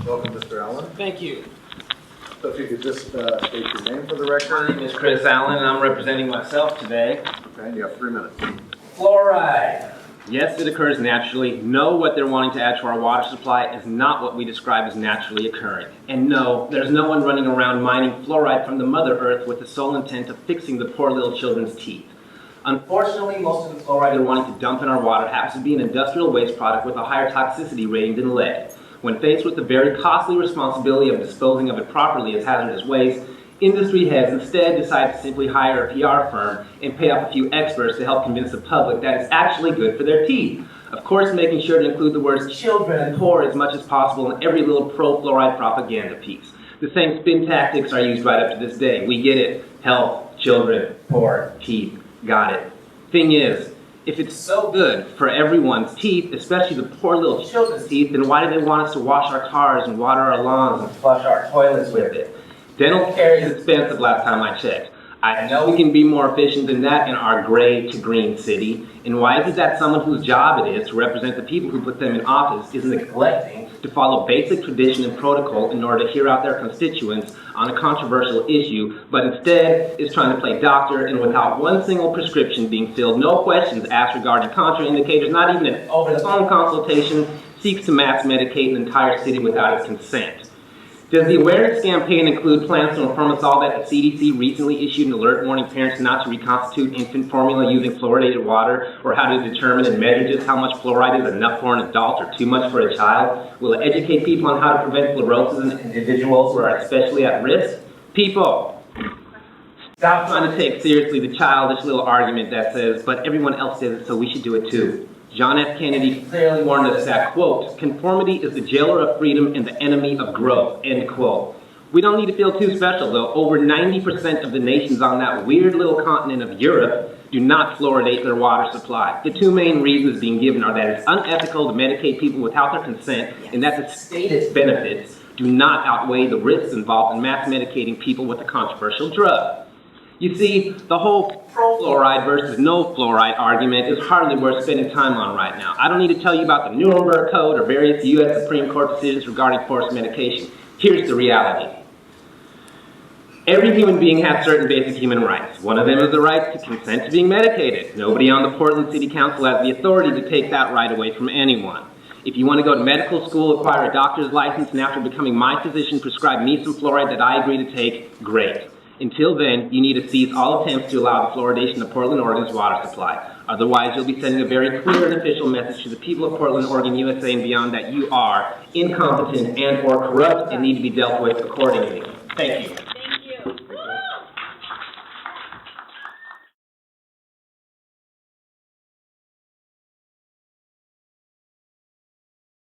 Welcome, Mr. Allen. Thank you. So if you could just state your name for the record. My name is Chris Allen, and I'm representing myself today. Okay, and you have 3 minutes. Fluoride. Yes, it occurs naturally. No, what they're wanting to add to our water supply is not what we describe as naturally occurring. And no, there's no one running around mining fluoride from the Mother Earth with the sole intent of fixing the poor little children's teeth. Unfortunately, most of the fluoride they're wanting to dump in our water happens to be an industrial waste product with a higher toxicity rating than lead. When faced with the very costly responsibility of disposing of it properly as hazardous waste, industry heads instead decide to simply hire a PR firm and pay off a few experts to help convince the public that it's actually good for their teeth. Of course, making sure to include the words children and poor as much as possible in every little pro-fluoride propaganda piece. The same spin tactics are used right up to this day. We get it. Health, children, poor, teeth. Got it. Thing is, if it's so good for everyone's teeth, especially the poor little children's teeth, then why do they want us to wash our cars and water our lawns and flush our toilets with it? Dental care is expensive last time I checked. I know we can be more efficient than that in our gray to green city. And why is it that someone whose job it is to represent the people who put them in office is neglecting to follow basic tradition and protocol in order to hear out their constituents on a controversial issue, but instead is trying to play doctor and without one single prescription being filled, no questions asked regarding contraindicators, not even an over-the-phone consultation, seeks to mass medicate an entire city without its consent? Does the awareness campaign include plans to inform us all that the CDC recently issued an alert warning parents not to reconstitute infant formula using fluoridated water, or how to determine and measure just how much fluoride is enough for an adult or too much for a child? Will it educate people on how to prevent fluorosis in individuals who are especially at risk? People, stop trying to take seriously the childish little argument that says, but everyone else does it, so we should do it too. John F. Kennedy clearly warned us that, quote, conformity is the jailer of freedom and the enemy of growth, end quote. We don't need to feel too special, though. Over 90% of the nations on that weird little continent of Europe do not fluoridate their water supply. The two main reasons being given are that it's unethical to medicate people without their consent, and that the stated benefits do not outweigh the risks involved in mass medicating people with a controversial drug. You see, the whole pro-fluoride versus no fluoride argument is hardly worth spending time on right now. I don't need to tell you about the Nuremberg Code or various U.S. Supreme Court decisions regarding forced medication. Here's the reality. Every human being has certain basic human rights. One of them is the right to consent to being medicated. Nobody on the Portland City Council has the authority to take that right away from anyone. If you want to go to medical school, acquire a doctor's license, and after becoming my physician, prescribe me some fluoride that I agree to take, great. Until then, you need to cease all attempts to allow the fluoridation of Portland, Oregon's water supply. Otherwise, you'll be sending a very clear and official message to the people of Portland, Oregon, USA, and beyond that you are incompetent and or corrupt and need to be dealt with accordingly. Thank you.